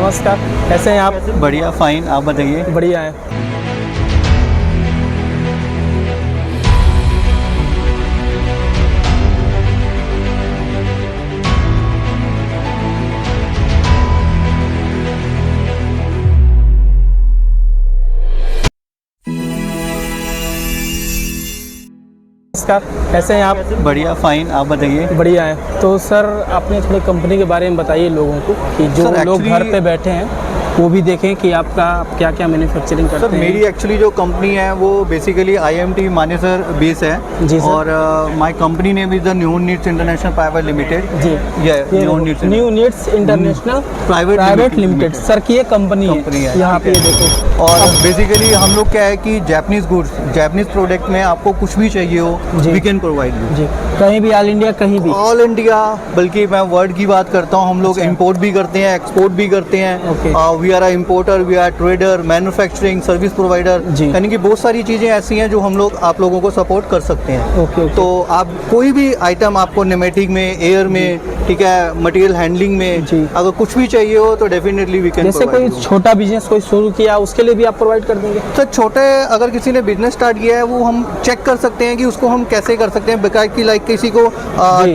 नमस्कार, कैसे हैं आप? बढ़िया, फाइन। आप बताइए। बढ़िया है। नमस्कार, कैसे हैं आप? बढ़िया, फाइन। आप बताइए। बढ़िया है। तो सर आपने थोड़ी कंपनी के बारे में बताइए लोगों को कि जो लोग घर पे बैठे हैं वो भी देखें कि आपका क्या क्या मैन्युफैक्चरिंग करते हैं। सर मेरी एक्चुअली जो कंपनी है वो बेसिकली IMT मानेसर बेस है जी सर। और my company name is the new needs international private limited. जी new needs international private limited sir की ये कंपनी है। यहाँ पे देखो। और बेसिकली हम लोग क्या है कि जापानीज गुड्स, जापानीज प्रोडक्ट में आपको कुछ भी चाहिए हो वी कैन प्रोवाइड यू। जी, कहीं भी, ऑल इंडिया, कहीं भी। ऑल इंडिया, बल्कि मैं वर्ल्ड की बात करता हूँ, हम लोग इंपोर्ट भी करते हैं, एक्सपोर्ट भी करते हैं। We are a importer, we are trader, manufacturing, service provider, यानी कि बहुत सारी चीज़ें ऐसी हैं जो हम लोग आप लोगों को सपोर्ट कर सकते हैं। तो आप कोई भी आइटम आपको न्यूमेटिक में, एयर में, ठीक है, मटेरियल हैंडलिंग में, अगर कुछ भी चाहिए हो तो डेफिनेटली वी कैन। जैसे कोई छोटा बिजनेस कोई शुरू किया उसके लिए भी आप प्रोवाइड कर देंगे? सर छोटे अगर किसी ने बिजनेस स्टार्ट किया है वो हम चेक कर सकते हैं कि उसको हम कैसे कर सकते हैं। बिकॉज की लाइक किसी को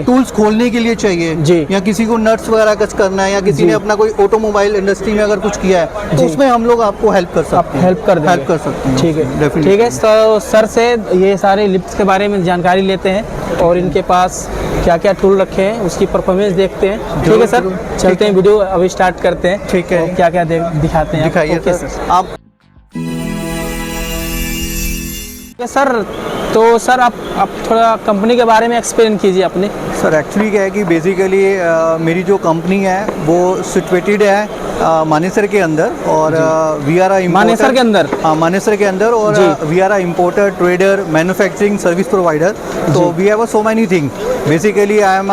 टूल्स खोलने के लिए चाहिए या किसी को नट्स वगैरह कुछ करना है या किसी ने अपना कोई ऑटोमोबाइल इंडस्ट्री में अगर कुछ किया है तो उसमें हम लोग आपको हेल्प कर सकते हैं। हेल्प कर सकते हैं। ठीक है, ठीक है। तो सर से ये सारे लिफ्ट्स के बारे में जानकारी लेते हैं और इनके पास क्या क्या टूल रखे हैं उसकी परफॉर्मेंस देखते हैं। ठीक है सर, चलते हैं, वीडियो अभी स्टार्ट करते हैं। ठीक है, क्या क्या दिखाते हैं, दिखाइए सर आप। सर तो सर आप थोड़ा कंपनी के बारे में एक्सप्लेन कीजिए अपने। सर एक्चुअली क्या है कि बेसिकली मेरी जो कंपनी है वो सिचुएटेड है मानेसर के अंदर और वी आर मानेसर के अंदर। हाँ, मानेसर के अंदर और we are importer, trader, manufacturing, service provider. तो we have so many thing. Basically I am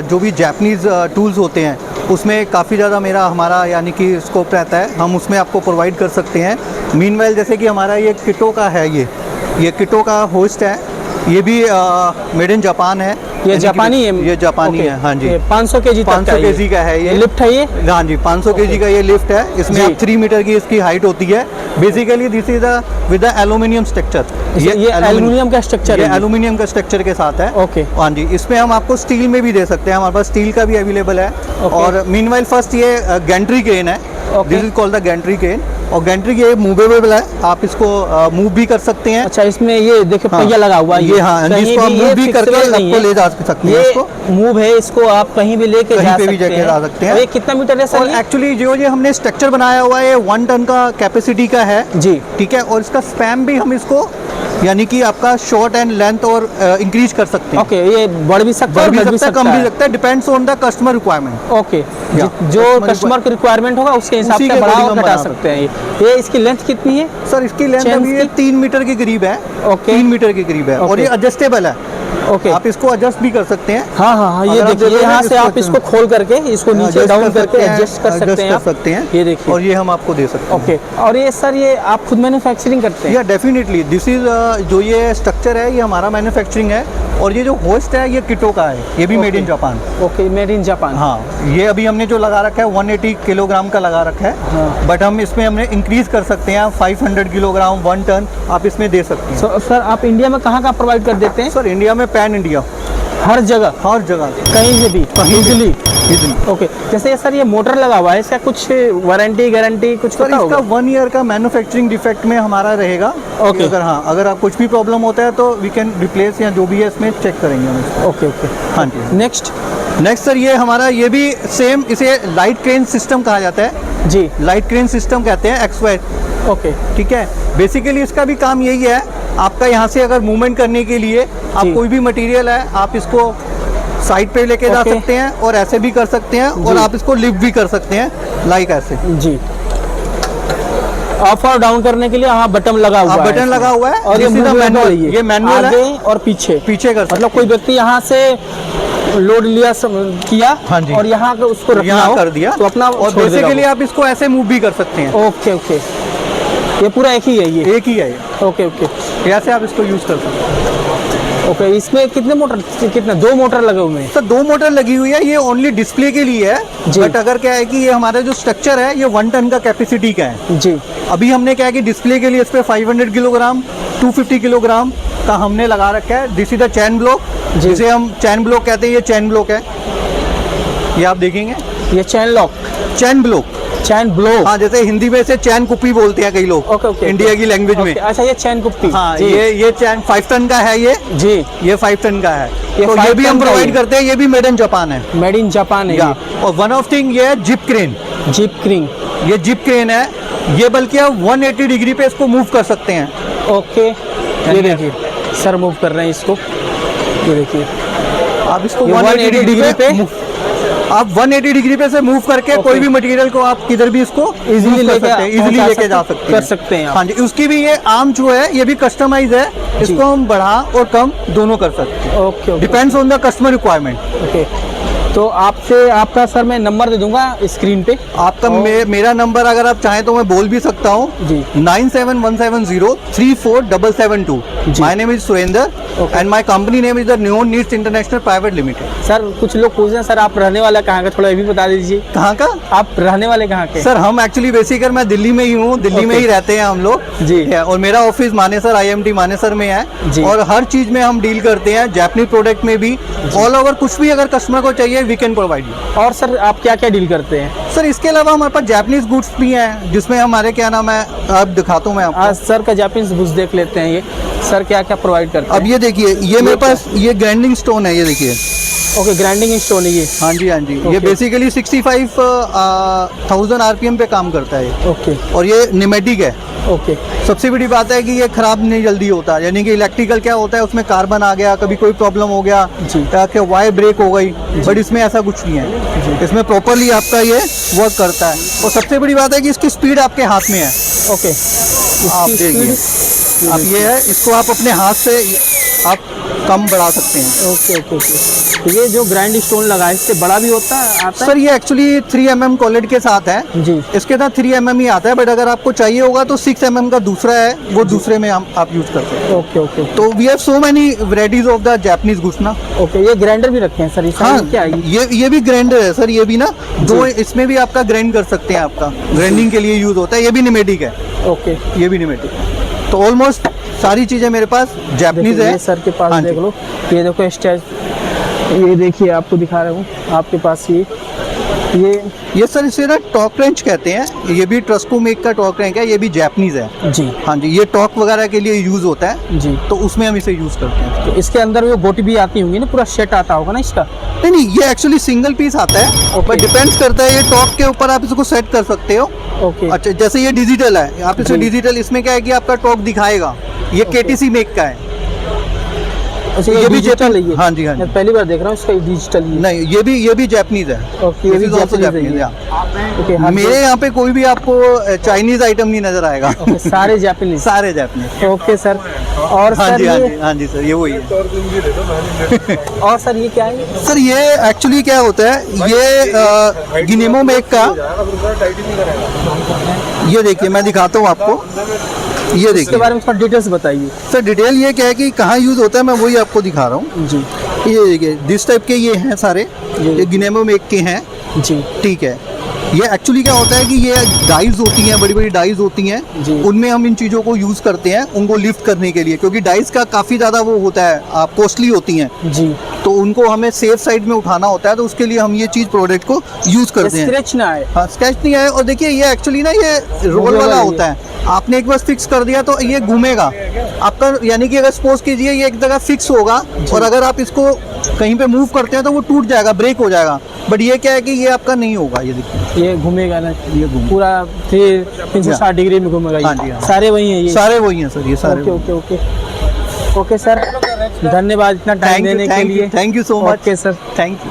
जो भी जापानीज टूल्स होते हैं उसमें काफ़ी ज़्यादा हमारा यानी कि स्कोप रहता है, हम उसमें आपको प्रोवाइड कर सकते हैं। मीनवाइल जैसे कि हमारा ये किटो का है, ये किटो का होस्ट है, ये भी मेड इन जापान है। ये जापानी है? ये जापानी है, हाँ जी। 500 केजी का है ये लिफ्ट है ये? हाँ जी, 500 केजी का ये लिफ्ट है। इसमें 3 मीटर की इसकी हाइट होती है। Basically this is with aluminium structure. ये एल्यूमिनियम का स्ट्रक्चर है? एल्यूमिनियम का स्ट्रक्चर के साथ है। ओके, हाँ जी। इसमें हम आपको स्टील में भी दे सकते हैं, हमारे पास स्टील का भी अवेलेबल है। और मीनवाइल फर्स्ट ये गैंट्री केन है, this is called the gantry crane. और गैंट्री ये मूवेबल है, आप इसको मूव भी कर सकते हैं। अच्छा, इसमें ये देखो पहिया लगा हुआ है। ये हाँ, इसको आप मूव भी करके आपको ले जा सकते हैं। इसको मूव है, इसको आप कहीं भी लेके जा सकते हैं। ये कितना मीटर है सर? एक्चुअली जो ये हमने स्ट्रक्चर बनाया हुआ है 1 टन का कैपेसिटी का है जी, ठीक है। और इसका स्पैन भी हम इसको यानी कि आपका शॉर्ट एंड लेंथ और इंक्रीज कर सकते हैं। ओके, ये बढ़ भी सकता है, कम भी सकता है, depends on the customer requirement. Okay, जो कस्टमर की रिक्वायरमेंट होगा उसके हिसाब से बढ़ा और घटा सकते हैं। ये इसकी लेंथ कितनी है सर? इसकी लेंथ अभी ये 3 मीटर के करीब है। ओके, 3 मीटर के करीब है और ये एडजस्टेबल है। ओके, आप इसको एडजस्ट भी कर सकते हैं। हाँ, ये देखिए, यहाँ से आप इसको खोल करके इसको नीचे डाउन करके एडजस्ट कर सकते हैं। ये देखिए, और ये हम आपको दे सकते हैं। ओके, और ये सर ये आप खुद मैन्युफैक्चरिंग करते हैं? या डेफिनेटली दिस इज जो ये स्ट्रक्चर है ये हमारा मैन्युफैक्चरिंग है। और ये जो होस्ट है ये किटो का है, ये भी made in Japan. Okay, made in Japan. हाँ, ये अभी हमने जो लगा रखा है 180 किलोग्राम का लगा रखा है। हाँ। बट हम इसमें हमने इंक्रीज कर सकते हैं 500 किलोग्राम, 1 टन आप इसमें दे सकते हैं। सर आप इंडिया में कहाँ का प्रोवाइड कर देते हैं? सर इंडिया में पैन इंडिया, हर जगह कहीं से भी इजीली। ओके, जैसे सर ये मोटर लगा हुआ है, इसका कुछ वारंटी गारंटी कुछ सर? इसका 1 ईयर का मैन्युफैक्चरिंग डिफेक्ट में हमारा रहेगा। ओके, अगर आप कुछ भी प्रॉब्लम होता है तो वी कैन रिप्लेस या जो भी है इसमें चेक करेंगे हम। ओके, हाँ जी। नेक्स्ट सर ये हमारा ये भी सेम, इसे लाइट क्रेन सिस्टम कहा जाता है जी। लाइट क्रेन सिस्टम कहते हैं XY। ओके, ठीक है। बेसिकली इसका भी काम यही है, आपका यहाँ से अगर मूवमेंट करने के लिए आप कोई भी मटेरियल है आप इसको साइड पे लेके जा सकते हैं और ऐसे भी कर सकते हैं और आप इसको लिफ्ट भी कर सकते हैं लाइक ऐसे जी। अप और डाउन करने के लिए यहाँ बटन लगा हुआ है, बटन लगा हुआ है और ये मैनुअल, ये मैनुअल है और पीछे कर सकते। मतलब कोई व्यक्ति यहाँ से लोड लिया किया, हाँ जी, और यहाँ उसको यहाँ कर दिया तो अपना, और बेसिकली आप इसको ऐसे मूव भी कर सकते हैं। ओके, ये पूरा एक ही है, ये एक ही है। ओके, ऐसे आप इसको यूज कर सकते हैं। ओके, इसमें कितने मोटर, कितने, 2 मोटर लगे हुए हैं? सर 2 मोटर लगी हुई है, ये ओनली डिस्प्ले के लिए है। जी। बट अगर क्या है कि ये हमारा जो स्ट्रक्चर है ये 1 टन का कैपेसिटी का है। जी। अभी हमने क्या है कि डिस्प्ले के लिए इस पे 500 किलोग्राम 250 किलोग्राम का हमने लगा रखा है। This is the chain block, जिसे हम चैन ब्लॉक कहते हैं। ये चैन ब्लॉक है, ये आप देखेंगे, ये चैन लॉक, चैन ब्लॉक, चैन ब्लॉक। हाँ, जैसे हिंदी में से चैन कुप्पी बोलते हैं कई लोग। ओके ओके, इंडिया की लैंग्वेज में। अच्छा, ये चैन कुप्पी। हाँ, जी। ये चैन 5 टन का है। ये जी, ये 5 टन का है। ये तो 5 ये भी हम टन का प्रोवाइड है। करते हैं। ये भी मेड इन जापान है। मेड इन जापान है या, ये। और वन ऑफ थिंग ये है जिप क्रेन। जीप क्रिंग। ये जिप क्रेन है। ये बल्कि आप 180 डिग्री पे इसको मूव कर सकते हैं। ओके, ये देखिए सर मूव कर रहे हैं इसको, ये देखिए आप इसको ये 180 डिग्री पे आप 180 डिग्री पे से मूव करके Okay. कोई भी मटेरियल को आप किधर भी इसको इजीली इजीली लेके जा सकते हैं। कर सकते हैं आप। हाँ जी, उसकी भी ये आर्म जो है ये भी कस्टमाइज है। इसको हम बढ़ा और कम दोनों कर सकते हैं। Okay okay depends on the customer requirement. Okay. तो आपसे आपका सर मैं नंबर दे दूंगा स्क्रीन पे। आपका मेरा नंबर अगर आप चाहें तो मैं बोल भी सकता हूँ ji. 9717034772। Ji. My name is Surendra Okay. And my company name is the new needs international private limited. Sir कुछ लोग पूछ रहे हैं सर आप रहने वाले कहाँ के, थोड़ा ये भी बता दीजिए। कहाँ का? आप रहने वाले कहाँ के? सर हम एक्चुअली बेसिकली मैं दिल्ली में ही हूँ, दिल्ली में Okay. ही रहते हैं हम लोग। जी। और मेरा ऑफिस मानेसर IMT मानेसर में है। जी। और हर चीज में हम डील करते हैं, जापानी प्रोडक्ट में भी। ऑल ओवर कुछ भी अगर कस्टमर को चाहिए वी कैन प्रोवाइड यू। और सर आप क्या क्या डील करते हैं? सर इसके अलावा हमारे पास जापानीज गुड्स भी हैं, जिसमें हमारे क्या नाम है, आप दिखाता हूँ मैं आपको। आज सर का जापानीज बुक्स देख लेते हैं। ये सर क्या क्या प्रोवाइड करते हैं? अब ये देखिए, ये मेरे पास ये ग्राइंडिंग स्टोन है, ये देखिए। ओके, ग्राइंडिंग स्टोन है ये। हाँ जी, हाँ जी। ये Okay. बेसिकली 65,000 RPM पे काम करता है ये। ओके और ये निमेटिक है। ओके सबसे बड़ी बात है कि ये खराब नहीं जल्दी होता, यानी कि इलेक्ट्रिकल क्या होता है, उसमें कार्बन आ गया, कभी कोई प्रॉब्लम हो गया, जी। क्या वायर ब्रेक हो गई, बट इसमें ऐसा कुछ नहीं है। इसमें प्रॉपरली आपका ये वर्क करता है। और सबसे बड़ी बात है कि इसकी स्पीड आपके हाथ में है। ओके। आप इसकी देखिए, speed- अब ये है, इसको आप अपने हाथ से आप कम बढ़ा सकते हैं। Okay okay okay. तो ये जो ग्राइंड स्टोन लगा है इससे बड़ा भी होता है, आता सर ये एक्चुअली 3 mm क्वालिटी के साथ है। है? जी। इसके साथ 3 mm ही आता है, बट अगर आपको चाहिए होगा तो 6 mm का दूसरा है, वो दूसरे में आप यूज करते हैं। ओके ओके तो we have so many varieties of the Japanese goods ना। ओके। ये ग्राइंडर भी रखे हैं सर, इस हाँ, क्या है? ये भी ग्राइंडर है सर। ये भी ना दो, इसमें भी आपका ग्राइंड कर सकते हैं, आपका ग्राइंडिंग के लिए यूज होता है। ये भी निमेटिक है, ओके। ये भी निमेटिक है। तो ऑलमोस्ट सारी चीजें मेरे पास जापानीज देखो, है। ये सर के पास हाँ देख जी। लो, ये देखो स्टेज, ये देखिए आपको दिखा रहा हूँ आपके पास ये सर इसे ना टॉक रेंच कहते हैं। ये भी ट्रस्को मेक का टॉक रेंच है, ये भी जापानीज है। जी। हाँ जी, ये टॉक वगैरह के लिए यूज होता है, जी। तो उसमें हम इसे यूज करते हैं। तो इसके अंदर वो बोटी भी आती होंगी ना, पूरा सेट आता होगा ना इसका? नहीं नहीं, ये एक्चुअली सिंगल पीस आता है, Okay. बट डिपेंड्स करता है। ये टॉक के ऊपर आप इसको सेट कर सकते हो। ओके। अच्छा, जैसे ये डिजिटल है, आप इसे जी। डिजिटल, इसमें क्या है कि आपका टॉक दिखाएगा। ये Okay. KTC मेक का है। अच्छा, ये ये भी भी डिजिटल है ये? हाँ जी, हाँ जी। मैं पहली बार देख रहा हूँ इसका डिजिटल ये। नहीं, ये भी जापानीज है। ओके, ये भी This is also जापानीज है Japanese, ये। yeah. ओके, हाँ, मेरे यहाँ पे कोई भी आपको चाइनीज आइटम नहीं नजर आएगा। ओके, सारे जापानीज। सारे जापानीज। Okay sir. और हाँ सर जी, हाँ ये, जी, हाँ जी सर, ये वही है। और सर ये क्या है? सर ये एक्चुअली क्या होता है, ये गिनेमो मेक का, ये देखिए मैं दिखाता हूँ आपको। ये इसके देखिए बारे में थोड़ा डिटेल्स बताइए। सर, डिटेल ये क्या है कि कहाँ यूज होता है, मैं वही आपको दिखा रहा हूँ। जी ये देखिए, दिस टाइप के ये हैं सारे, जी। ये गिनेमो मेक के हैं। जी ठीक है। ये एक्चुअली क्या होता है कि ये डाइज होती हैं, बड़ी बड़ी डाइज होती जी। हैं, उनमें हम इन चीज़ों को यूज़ करते हैं उनको लिफ्ट करने के लिए, क्योंकि डाइज का काफ़ी ज़्यादा वो होता है, कॉस्टली होती हैं, जी। तो उनको हमें सेफ साइड में उठाना होता है, तो उसके लिए हम ये चीज़ प्रोडक्ट को यूज़ करते हैं। स्क्रैच ना आए। हाँ, स्केच नहीं आए। और देखिए ये एक्चुअली ना ये रोल वाला होता है, आपने एक बार फिक्स कर दिया तो ये घूमेगा आपका, यानी कि अगर सपोज कीजिए ये एक जगह फिक्स होगा और अगर आप इसको कहीं पे मूव करते हैं तो वो टूट जाएगा, ब्रेक हो जाएगा। बट ये क्या है कि ये आपका नहीं होगा। ये देखिए, ये घूमेगा ना, ये घूम पूरा 360 डिग्री में घूमेगा हाँ जी, ये। हाँ। सारे वही हैं ये? सारे वही हैं सर, ये सारे। Okay okay okay okay sir, धन्यवाद इतना टाइम देने के लिए। Thank you so much. Okay sir, thank you.